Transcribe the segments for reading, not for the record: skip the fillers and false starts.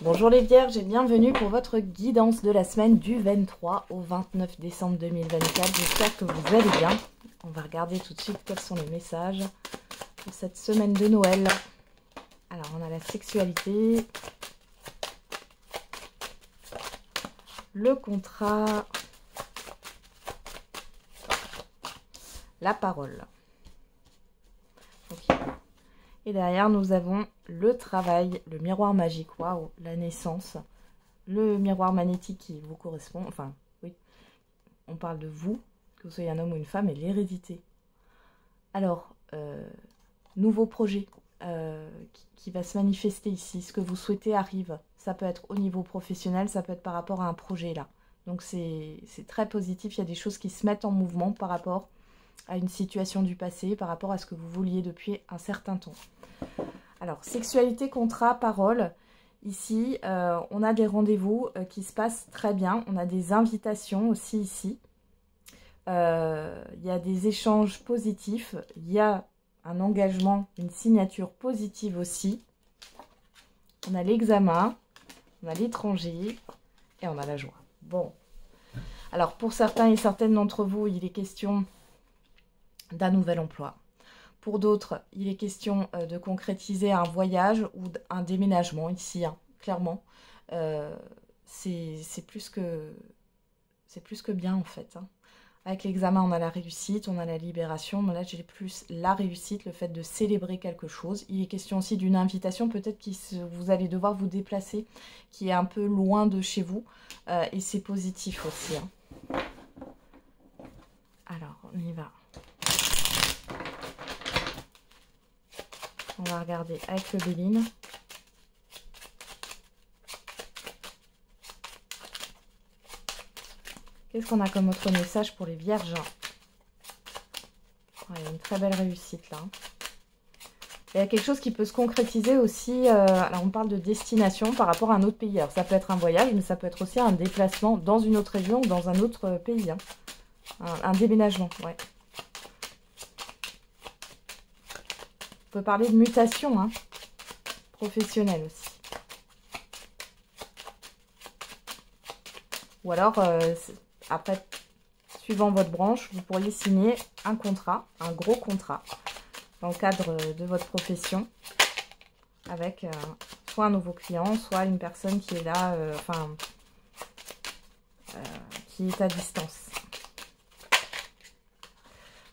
Bonjour les vierges et bienvenue pour votre guidance de la semaine du 23 au 29 décembre 2024. J'espère que vous allez bien. On va regarder tout de suite quels sont les messages pour cette semaine de Noël. Alors on a la sexualité, le contrat, la parole. Ok. Et derrière, nous avons le travail, le miroir magique, waouh, la naissance, le miroir magnétique qui vous correspond, enfin, oui, on parle de vous, que vous soyez un homme ou une femme, et l'hérédité. Alors, nouveau projet qui va se manifester ici, ce que vous souhaitez arrive. Ça peut être au niveau professionnel, ça peut être par rapport à un projet là. Donc, c'est très positif, il y a des choses qui se mettent en mouvement par rapport à une situation du passé, par rapport à ce que vous vouliez depuis un certain temps. Alors, sexualité, contrat, parole. Ici, on a des rendez-vous qui se passent très bien. On a des invitations aussi ici. Il y a des échanges positifs. Il y a un engagement, une signature positive aussi. On a l'examen, on a l'étranger et on a la joie. Bon. Alors, pour certains et certaines d'entre vous, il est question d'un nouvel emploi. Pour d'autres, il est question de concrétiser un voyage ou un déménagement ici, hein, clairement. C'est plus que bien en fait. Hein. Avec l'examen, on a la réussite, on a la libération. Mais là, j'ai plus la réussite, le fait de célébrer quelque chose. Il est question aussi d'une invitation, peut-être que vous allez devoir vous déplacer, qui est un peu loin de chez vous. Et c'est positif aussi. Hein. Alors, on y va. On va regarder avec le Béline. Qu'est-ce qu'on a comme autre message pour les vierges? Il y a une très belle réussite là. Il y a quelque chose qui peut se concrétiser aussi. Alors on parle de destination par rapport à un autre pays. Alors ça peut être un voyage, mais ça peut être aussi un déplacement dans une autre région ou dans un autre pays. Hein. Un déménagement, ouais. On peut parler de mutation, hein, professionnelle aussi. Ou alors, après, suivant votre branche, vous pourriez signer un contrat, un gros contrat, dans le cadre de votre profession, avec soit un nouveau client, soit une personne qui est là, qui est à distance.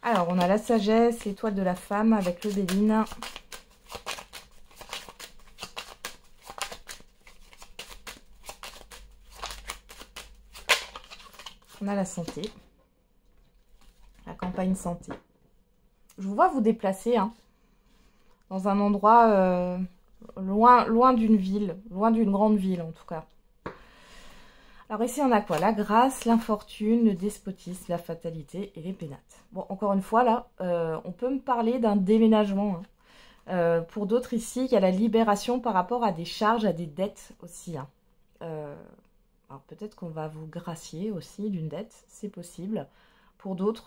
Alors, on a la sagesse, l'étoile de la femme avec le Béline. On a la santé. La campagne santé. Je vous vois vous déplacer hein, dans un endroit loin d'une ville, loin d'une grande ville en tout cas. Alors ici, on a quoi? La grâce, l'infortune, le despotisme, la fatalité et les pénates. Bon, encore une fois, là, on peut me parler d'un déménagement. Hein. Pour d'autres, ici, il y a la libération par rapport à des charges, à des dettes aussi. Hein. Alors peut-être qu'on va vous gracier aussi d'une dette, c'est possible. Pour d'autres,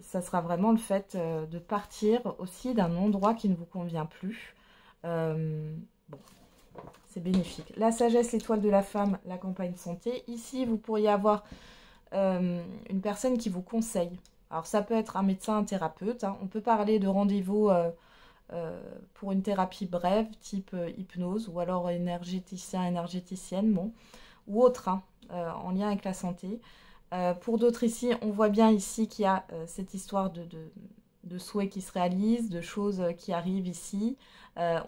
ça sera vraiment le fait de partir aussi d'un endroit qui ne vous convient plus. Bon. C'est bénéfique. La sagesse, l'étoile de la femme, la campagne santé. Ici, vous pourriez avoir une personne qui vous conseille. Alors, ça peut être un médecin, un thérapeute. Hein. On peut parler de rendez-vous pour une thérapie brève, type hypnose, ou alors énergéticien, énergéticienne, bon, ou autre, hein, en lien avec la santé. Pour d'autres ici, on voit bien ici qu'il y a cette histoire de souhaits qui se réalisent, de choses qui arrivent ici.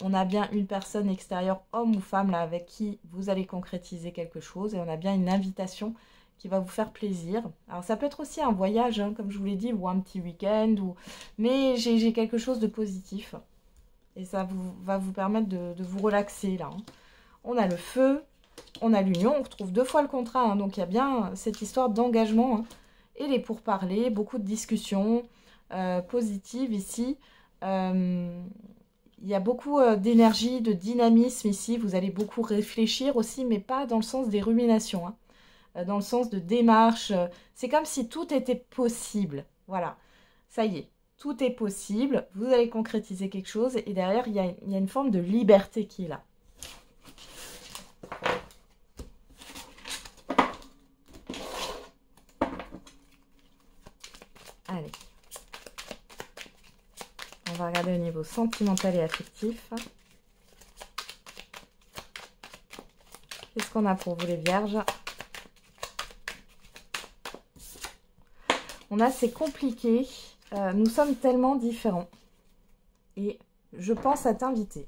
On a bien une personne extérieure, homme ou femme, là, avec qui vous allez concrétiser quelque chose. Et on a bien une invitation qui va vous faire plaisir. Alors, ça peut être aussi un voyage, hein, comme je vous l'ai dit, ou un petit week-end. Mais j'ai quelque chose de positif. Et ça va vous permettre de vous relaxer, là. Hein. On a le feu, on a l'union. On retrouve 2 fois le contrat. Hein, donc, il y a bien cette histoire d'engagement. Hein, et les pourparlers, beaucoup de discussions positives ici. Il y a beaucoup d'énergie, de dynamisme ici. Vous allez beaucoup réfléchir aussi, mais pas dans le sens des ruminations. Hein. Dans le sens de démarche. C'est comme si tout était possible. Voilà. Ça y est. Tout est possible. Vous allez concrétiser quelque chose. Et derrière, il y a une forme de liberté qui est là. regarder au niveau sentimental et affectif. Qu'est-ce qu'on a pour vous les vierges? On a c'est compliqué. Nous sommes tellement différents. Et je pense à t'inviter.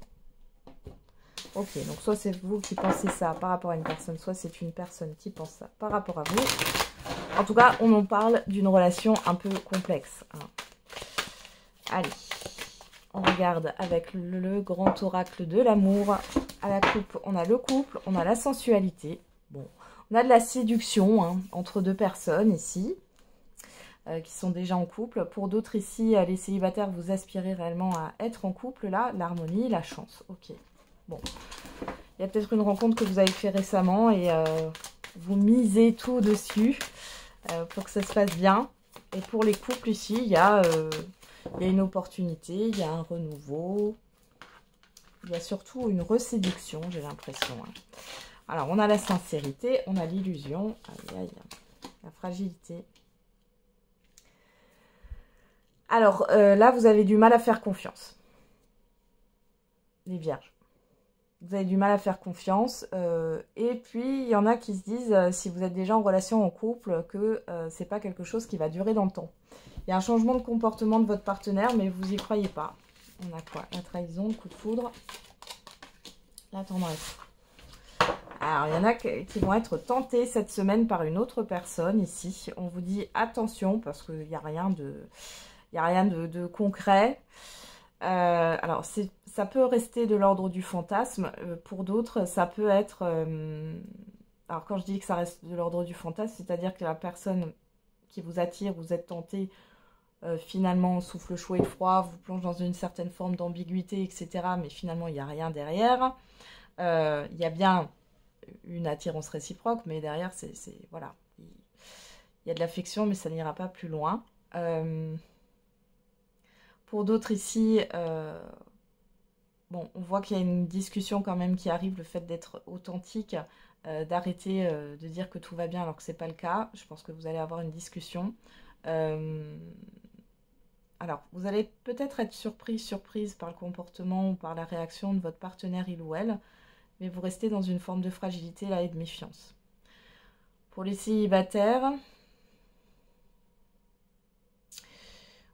Ok, donc soit c'est vous qui pensez ça par rapport à une personne, soit c'est une personne qui pense ça par rapport à vous. En tout cas, on en parle d'une relation un peu complexe. Hein. Allez, on regarde avec le grand oracle de l'amour. À la coupe, on a le couple, on a la sensualité. Bon, on a de la séduction hein, entre deux personnes ici, qui sont déjà en couple. Pour d'autres ici, les célibataires, vous aspirez réellement à être en couple. Là, l'harmonie, la chance. Ok. Bon, il y a peut-être une rencontre que vous avez fait récemment et vous misez tout dessus pour que ça se passe bien. Et pour les couples ici, il y a une opportunité, il y a un renouveau, il y a surtout une reséduction, j'ai l'impression. Hein. Alors, on a la sincérité, on a l'illusion, aïe, aïe, la fragilité. Alors, là, vous avez du mal à faire confiance, les vierges. Vous avez du mal à faire confiance. Et puis, il y en a qui se disent, si vous êtes déjà en relation en couple, que c'est pas quelque chose qui va durer dans le temps. Il y a un changement de comportement de votre partenaire, mais vous n'y croyez pas. On a quoi? La trahison, le coup de foudre, la tendresse. Alors, il y en a qui vont être tentés cette semaine par une autre personne ici. On vous dit attention, parce qu'il n'y a rien de concret. Alors, ça peut rester de l'ordre du fantasme. Pour d'autres, ça peut être... alors, quand je dis que ça reste de l'ordre du fantasme, c'est-à-dire que la personne qui vous attire, vous êtes tenté, finalement, souffle chaud et froid, vous plonge dans une certaine forme d'ambiguïté, etc. Mais finalement, il n'y a rien derrière. Il y a bien une attirance réciproque, mais derrière, voilà. Il y a de l'affection, mais ça n'ira pas plus loin. Pour d'autres ici, bon, on voit qu'il y a une discussion quand même qui arrive, le fait d'être authentique, d'arrêter de dire que tout va bien alors que ce n'est pas le cas. Je pense que vous allez avoir une discussion. Alors, vous allez peut-être être surprise par le comportement ou par la réaction de votre partenaire, il ou elle, mais vous restez dans une forme de fragilité là et de méfiance. Pour les célibataires...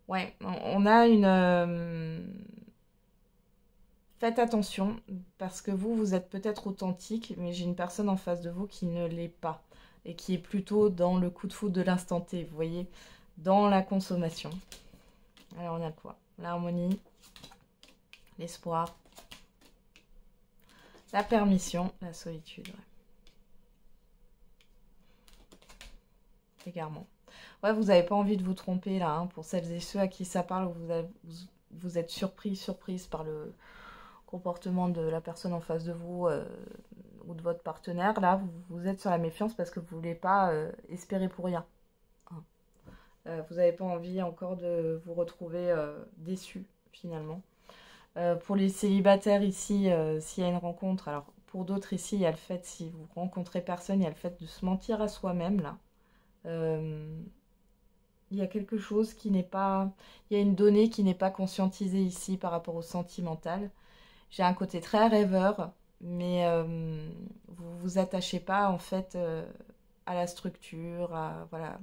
Ouais, on a une... Faites attention, parce que vous êtes peut-être authentique, mais j'ai une personne en face de vous qui ne l'est pas, et qui est plutôt dans le coup de foudre de l'instant T, vous voyez, dans la consommation. Alors on a quoi? L'harmonie, l'espoir, la permission, la solitude. Ouais. Égarement. Ouais, vous n'avez pas envie de vous tromper là, hein, pour celles et ceux à qui ça parle, vous êtes surprise par le comportement de la personne en face de vous ou de votre partenaire. Là, vous êtes sur la méfiance parce que vous ne voulez pas espérer pour rien. Hein. Vous n'avez pas envie encore de vous retrouver déçu finalement. Pour les célibataires ici, s'il y a une rencontre, alors pour d'autres ici, il y a le fait, si vous rencontrez personne, il y a le fait de se mentir à soi-même là. Il y a quelque chose qui n'est pas... Il y a une donnée qui n'est pas conscientisée ici par rapport au sentimental. J'ai un côté très rêveur, mais vous vous attachez pas en fait à la structure, voilà.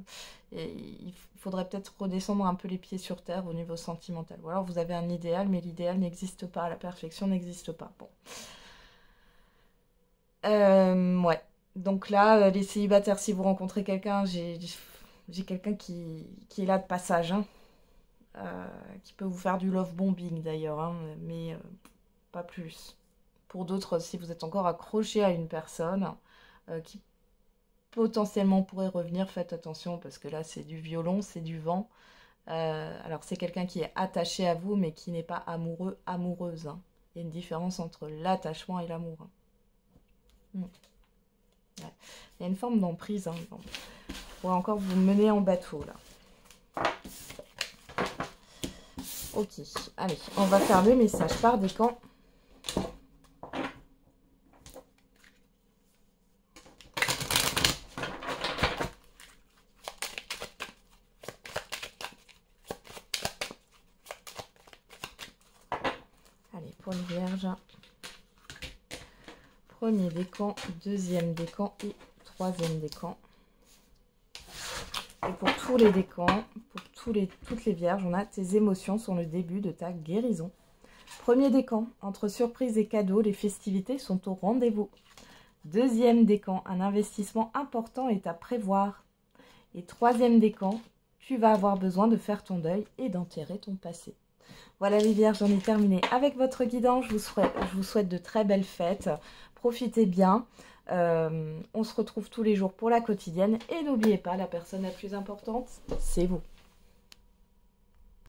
Et il faudrait peut-être redescendre un peu les pieds sur terre au niveau sentimental. Ou alors vous avez un idéal, mais l'idéal n'existe pas, la perfection n'existe pas. Bon. Ouais. Donc là, les célibataires, si vous rencontrez quelqu'un, j'ai quelqu'un qui est là de passage, hein, qui peut vous faire du love bombing d'ailleurs, hein, mais pas plus. Pour d'autres, si vous êtes encore accroché à une personne qui potentiellement pourrait revenir, faites attention parce que là c'est du violon, c'est du vent. Alors c'est quelqu'un qui est attaché à vous mais qui n'est pas amoureux, amoureuse. Hein. Il y a une différence entre l'attachement et l'amour. Hein. Ouais. Il y a une forme d'emprise. Hein. Bon. On pourrait encore vous mener en bateau là. Ok, allez, on va faire le message par décan. Vierge. Premier décan, deuxième décan et troisième décan. Et pour tous les décans, pour toutes les vierges, on a tes émotions sont le début de ta guérison. Premier décan, entre surprise et cadeaux, les festivités sont au rendez-vous. Deuxième décan, un investissement important est à prévoir. Et troisième décan, tu vas avoir besoin de faire ton deuil et d'enterrer ton passé. Voilà les vierges, j'en ai terminé avec votre guidance. Je vous souhaite de très belles fêtes. Profitez bien. On se retrouve tous les jours pour la quotidienne. Et n'oubliez pas, la personne la plus importante, c'est vous.